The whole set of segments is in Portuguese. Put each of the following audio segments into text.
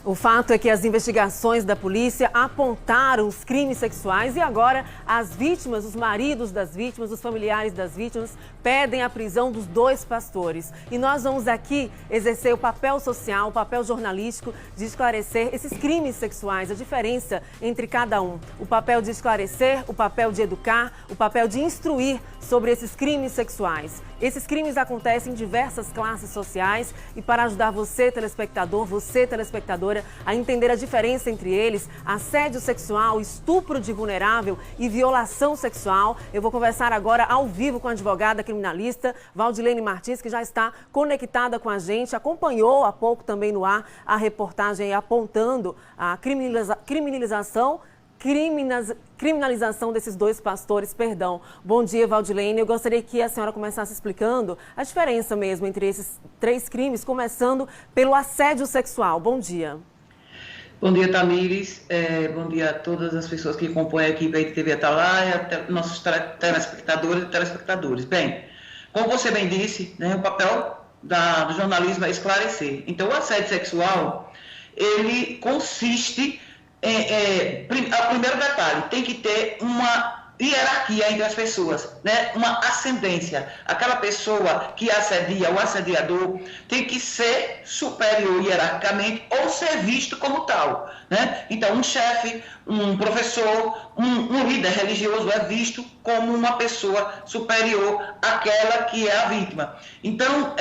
O fato é que as investigações da polícia apontaram os crimes sexuais e agora as vítimas, os maridos das vítimas, os familiares das vítimas pedem a prisão dos dois pastores. E nós vamos aqui exercer o papel social, o papel jornalístico de esclarecer esses crimes sexuais, a diferença entre cada um. O papel de esclarecer, o papel de educar, o papel de instruir sobre esses crimes sexuais. Esses crimes acontecem em diversas classes sociais e para ajudar você, telespectador, você, telespectadora, a entender a diferença entre eles, assédio sexual, estupro de vulnerável e violação sexual, eu vou conversar agora ao vivo com a advogada criminalista Valdilene Martins, que já está conectada com a gente, acompanhou há pouco também no ar a reportagem apontando a criminalização desses dois pastores, perdão. Bom dia, Valdilene. Eu gostaria que a senhora começasse explicando a diferença mesmo entre esses três crimes, começando pelo assédio sexual. Bom dia. Bom dia, Tamires. Bom dia a todas as pessoas que compõem a equipe da TV Atalaia, nossos telespectadores e telespectadores. Bem, como você bem disse, né, o papel do jornalismo é esclarecer. Então, o assédio sexual, ele consiste primeiro detalhe, tem que ter uma hierarquia entre as pessoas, né? Uma ascendência. Aquela pessoa que assedia, o assediador, tem que ser superior hierarquicamente ou ser visto como tal, né? Então, um chefe, um professor, um líder religioso é visto como uma pessoa superior àquela que é a vítima. Então,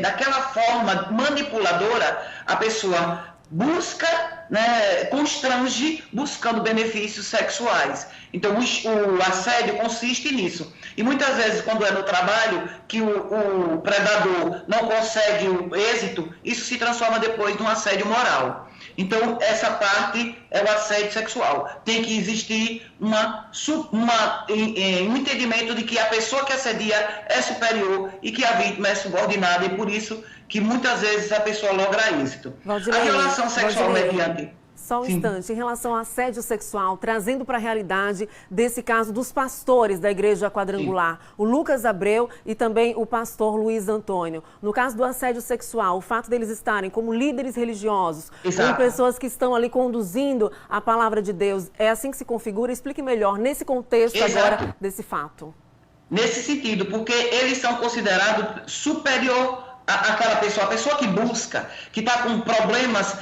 daquela forma manipuladora, a pessoa busca, né, constrange buscando benefícios sexuais. Então, o assédio consiste nisso. E muitas vezes, quando é no trabalho que o predador não consegue o êxito, isso se transforma depois num assédio moral. Então, essa parte é o assédio sexual. Tem que existir um entendimento de que a pessoa que assedia é superior e que a vítima é subordinada, e por isso que muitas vezes a pessoa logra êxito. Valdilene, a violação sexual mediante... Só um instante, em relação ao assédio sexual, trazendo para a realidade desse caso dos pastores da Igreja Quadrangular, o Lucas Abreu e também o pastor Luiz Antônio. No caso do assédio sexual, o fato deles estarem como líderes religiosos, como pessoas que estão ali conduzindo a palavra de Deus, é assim que se configura? Explique melhor nesse contexto agora desse fato. Nesse sentido, porque eles são considerados superior aquela pessoa, a pessoa que busca, que está com problemas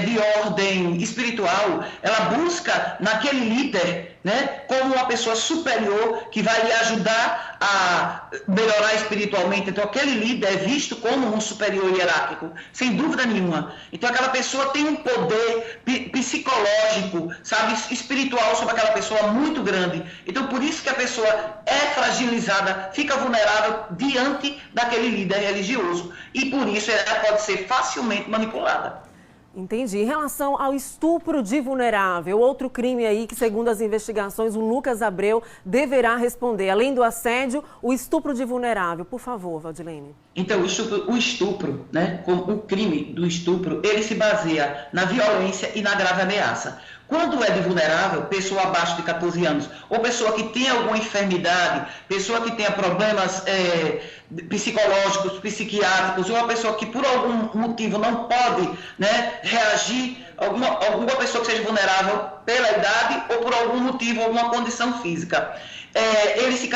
de ordem espiritual, ela busca naquele líder, né, como uma pessoa superior que vai lhe ajudar a melhorar espiritualmente. Então, aquele líder é visto como um superior hierárquico, sem dúvida nenhuma. Então, aquela pessoa tem um poder psicológico, sabe, espiritual sobre aquela pessoa muito grande. Então, por isso que a pessoa é fragilizada, fica vulnerável diante daquele líder religioso. E por isso ela pode ser facilmente manipulada. Entendi. Em relação ao estupro de vulnerável, outro crime aí que, segundo as investigações, o Lucas Abreu deverá responder. Além do assédio, o estupro de vulnerável. Por favor, Valdilene. Então, o estupro, né, o crime do estupro, ele se baseia na violência e na grave ameaça. Quando é de vulnerável, pessoa abaixo de 14 anos, ou pessoa que tem alguma enfermidade, pessoa que tenha problemas psicológicos, psiquiátricos, ou uma pessoa que por algum motivo não pode, né, reagir, alguma pessoa que seja vulnerável pela idade ou por algum motivo, alguma condição física. Ele se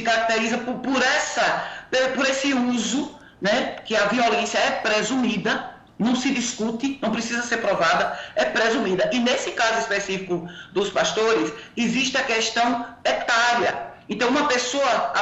caracteriza por esse uso, né, que a violência é presumida, não se discute, não precisa ser provada, é presumida. E nesse caso específico dos pastores, existe a questão etária. Então, uma pessoa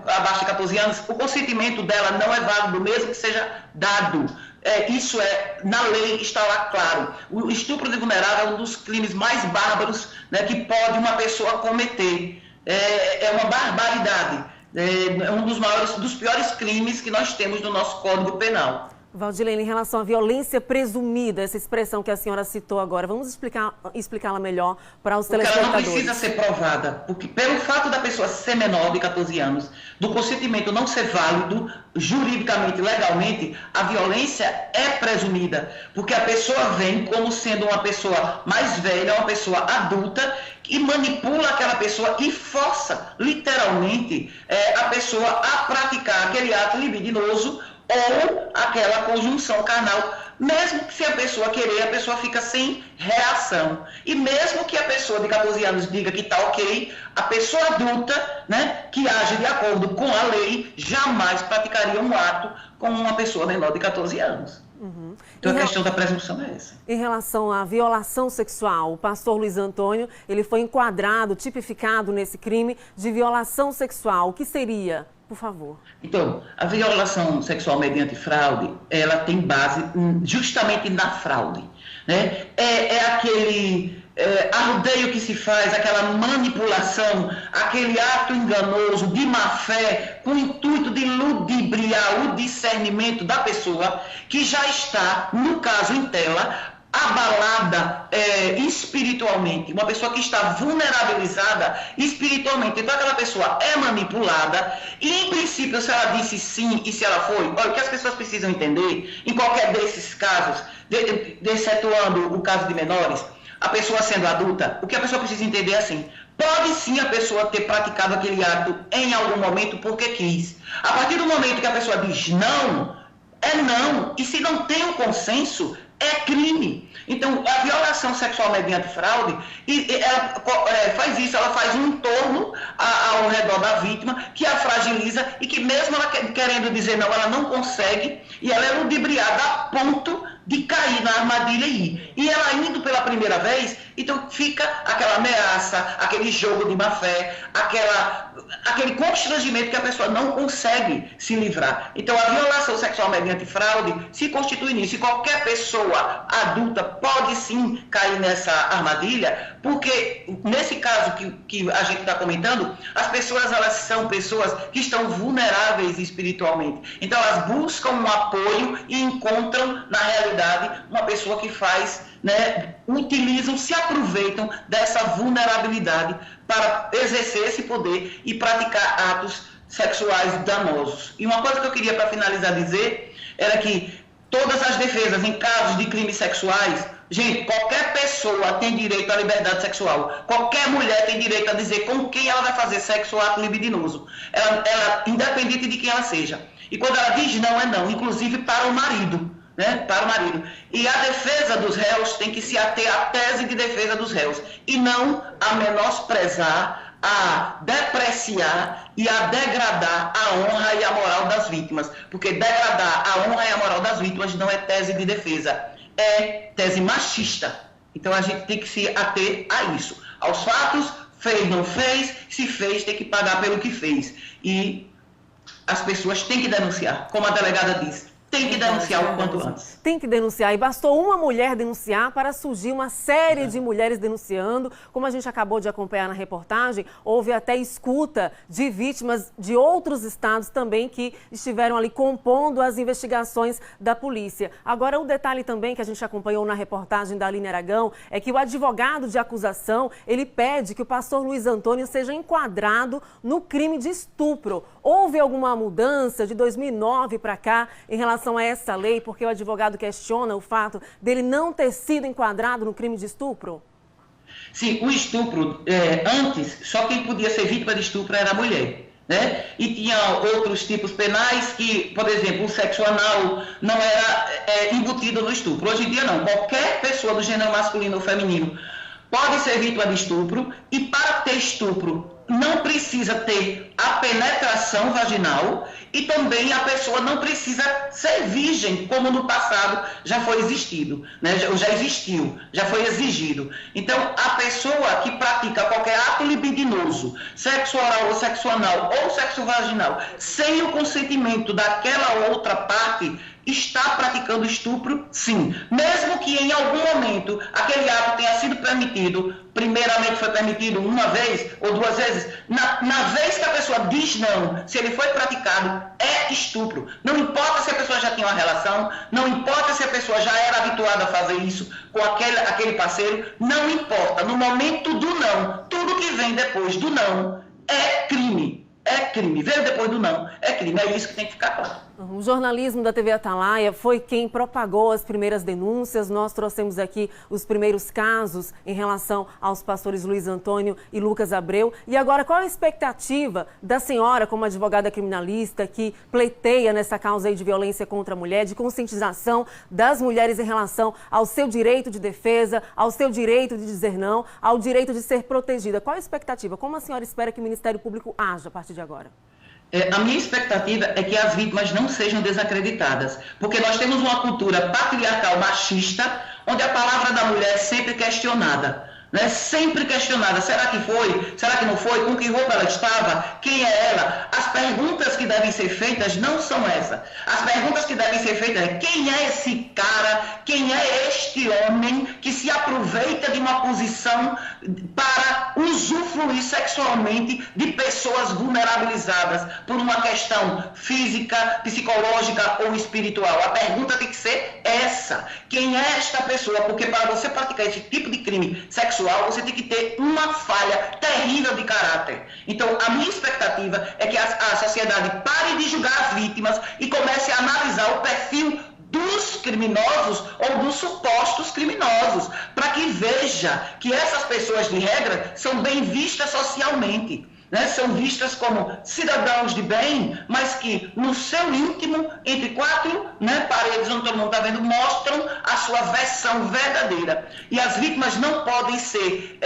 abaixo de 14 anos, o consentimento dela não é válido, mesmo que seja dado. Isso na lei está lá claro. O estupro de vulnerável é um dos crimes mais bárbaros, né, que pode uma pessoa cometer. É uma barbaridade. É um dos piores crimes que nós temos no nosso Código Penal. Valdilene, em relação à violência presumida, essa expressão que a senhora citou agora, vamos explicá-la melhor para os telespectadores. Ela não precisa ser provada, porque pelo fato da pessoa ser menor de 14 anos, do consentimento não ser válido, juridicamente, legalmente, a violência é presumida, porque a pessoa vem como sendo uma pessoa mais velha, uma pessoa adulta, e manipula aquela pessoa e força, literalmente, a pessoa a praticar aquele ato libidinoso ou aquela conjunção carnal mesmo que se a pessoa querer, a pessoa fica sem reação. E mesmo que a pessoa de 14 anos diga que está ok, a pessoa adulta, né, que age de acordo com a lei, jamais praticaria um ato com uma pessoa menor de 14 anos. Então a questão da presunção é essa. Em relação à violação sexual, o pastor Luiz Antônio, ele foi enquadrado, tipificado nesse crime de violação sexual. O que seria, por favor? Então, a violação sexual mediante fraude, ela tem base justamente na fraude, né? É aquele arrudeio que se faz, aquela manipulação, aquele ato enganoso de má-fé, com o intuito de ludibriar o discernimento da pessoa que já está, no caso em tela, abalada espiritualmente, uma pessoa que está vulnerabilizada espiritualmente. Então aquela pessoa é manipulada e, em princípio, se ela disse sim e se ela foi, olha, o que as pessoas precisam entender, em qualquer desses casos, excetuando o caso de menores, a pessoa sendo adulta, o que a pessoa precisa entender é assim: pode sim a pessoa ter praticado aquele ato em algum momento porque quis. A partir do momento que a pessoa diz não, é não. E se não tem um consenso, é crime. Então, a violação sexual mediante fraude, ela faz isso, ela faz um entorno ao redor da vítima, que a fragiliza e que mesmo ela querendo dizer não, ela não consegue, e ela é ludibriada a ponto de cair na armadilha e ir. E ela indo pela primeira vez, então fica aquela ameaça, aquele jogo de má-fé, aquele constrangimento que a pessoa não consegue se livrar. Então a violação sexual mediante fraude se constitui nisso. E qualquer pessoa adulta pode sim cair nessa armadilha, porque nesse caso que a gente está comentando, as pessoas, elas são pessoas que estão vulneráveis espiritualmente. Então elas buscam um apoio e encontram na realidade uma pessoa que faz, né, utilizam, se aproveitam dessa vulnerabilidade para exercer esse poder e praticar atos sexuais danosos. E uma coisa que eu queria, para finalizar, dizer era que todas as defesas em casos de crimes sexuais, gente, qualquer pessoa tem direito à liberdade sexual. Qualquer mulher tem direito a dizer com quem ela vai fazer sexo ou ato libidinoso. Ela, independente de quem ela seja. E quando ela diz não, é não, inclusive para o marido. Né, para o marido. E a defesa dos réus tem que se ater à tese de defesa dos réus e não a menosprezar, a depreciar e a degradar a honra e a moral das vítimas, porque degradar a honra e a moral das vítimas não é tese de defesa, é tese machista. Então a gente tem que se ater a isso, aos fatos. Fez, não fez, se fez, tem que pagar pelo que fez. E as pessoas têm que denunciar, como a delegada disse. Tem que denunciar o quanto antes. Tem que denunciar. E bastou uma mulher denunciar para surgir uma série de mulheres denunciando. Como a gente acabou de acompanhar na reportagem, houve até escuta de vítimas de outros estados também que estiveram ali compondo as investigações da polícia. Agora, o detalhe também que a gente acompanhou na reportagem da Aline Aragão é que o advogado de acusação, ele pede que o pastor Luiz Antônio seja enquadrado no crime de estupro. Houve alguma mudança de 2009 para cá em relação a essa lei, porque o advogado questiona o fato dele não ter sido enquadrado no crime de estupro? Sim, o estupro, antes, só quem podia ser vítima de estupro era a mulher, né? E tinha outros tipos penais que, por exemplo, o sexo anal não era embutido no estupro. Hoje em dia não, qualquer pessoa do gênero masculino ou feminino pode ser vítima de estupro, e para ter estupro não precisa ter a penetração vaginal e também a pessoa não precisa ser virgem, como no passado já foi existido, né? Já existiu, já foi exigido. Então, a pessoa que pratica qualquer ato libidinoso, sexo oral ou sexo anal ou sexo vaginal, sem o consentimento daquela outra parte, está praticando estupro, sim. Mesmo que em algum momento aquele ato tenha sido permitido, primeiramente foi permitido uma vez ou duas vezes, na vez que a pessoa diz não, se ele foi praticado, é estupro. Não importa se a pessoa já tinha uma relação, não importa se a pessoa já era habituada a fazer isso com aquele parceiro, não importa. No momento do não, tudo que vem depois do não é crime. É crime. Veio depois do não, é crime. É isso que tem que ficar claro. O jornalismo da TV Atalaia foi quem propagou as primeiras denúncias. Nós trouxemos aqui os primeiros casos em relação aos pastores Luiz Antônio e Lucas Abreu. E agora, qual a expectativa da senhora, como advogada criminalista, que pleiteia nessa causa aí de violência contra a mulher, de conscientização das mulheres em relação ao seu direito de defesa, ao seu direito de dizer não, ao direito de ser protegida? Qual a expectativa? Como a senhora espera que o Ministério Público haja a partir de agora? A minha expectativa é que as vítimas não sejam desacreditadas, porque nós temos uma cultura patriarcal machista, onde a palavra da mulher é sempre questionada, né? Sempre questionada. Será que foi? Será que não foi? Com que roupa ela estava? Quem é ela? As perguntas que devem ser feitas não são essas. As perguntas que devem ser feitas é: quem é esse cara? Quem é este homem que se aproveita de uma posição para usufruir sexualmente de pessoas vulnerabilizadas por uma questão física, psicológica ou espiritual? A pergunta tem que ser essa: quem é esta pessoa? Porque para você praticar esse tipo de crime sexual, você tem que ter uma falha terrível de caráter. Então, a minha expectativa é que a sociedade pare de julgar as vítimas e comece a analisar o perfil dos criminosos ou dos supostos criminosos, para que veja que essas pessoas, de regra, são bem vistas socialmente, né? São vistas como cidadãos de bem, mas que no seu íntimo, entre quatro, né, paredes onde todo mundo está vendo, mostram a sua versão verdadeira. E as vítimas não podem ser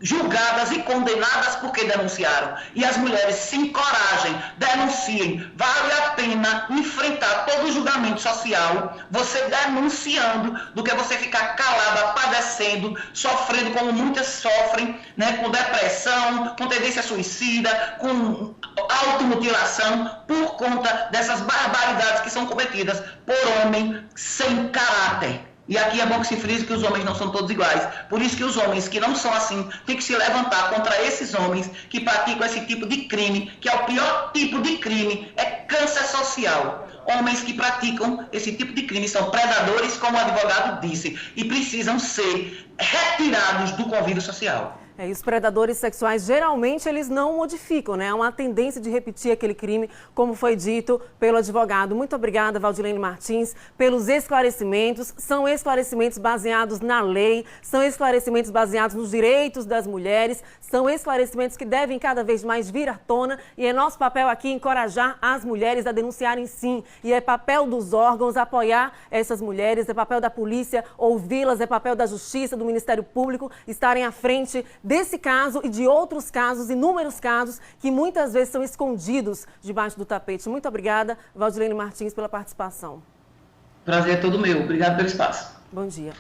julgadas e condenadas porque denunciaram. E as mulheres se encorajem, denunciem. Vale a pena enfrentar todo o julgamento social, você denunciando, do que você ficar calada, padecendo, sofrendo como muitas sofrem, né, com depressão, com tendência suicida, com automutilação, por conta dessas barbaridades que são cometidas por homens sem caráter. E aqui é bom que se frise que os homens não são todos iguais. Por isso que os homens que não são assim têm que se levantar contra esses homens que praticam esse tipo de crime, que é o pior tipo de crime, é câncer social. Homens que praticam esse tipo de crime são predadores, como o advogado disse, e precisam ser retirados do convívio social. E os predadores sexuais, geralmente, eles não modificam, né? Há uma tendência de repetir aquele crime, como foi dito pelo advogado. Muito obrigada, Valdilene Martins, pelos esclarecimentos. São esclarecimentos baseados na lei, são esclarecimentos baseados nos direitos das mulheres, são esclarecimentos que devem cada vez mais vir à tona, e é nosso papel aqui encorajar as mulheres a denunciarem sim. E é papel dos órgãos apoiar essas mulheres, é papel da polícia ouvi-las, é papel da Justiça, do Ministério Público estarem à frente desse caso e de outros casos, inúmeros casos, que muitas vezes são escondidos debaixo do tapete. Muito obrigada, Valdilene Martins, pela participação. Prazer é todo meu. Obrigado pelo espaço. Bom dia.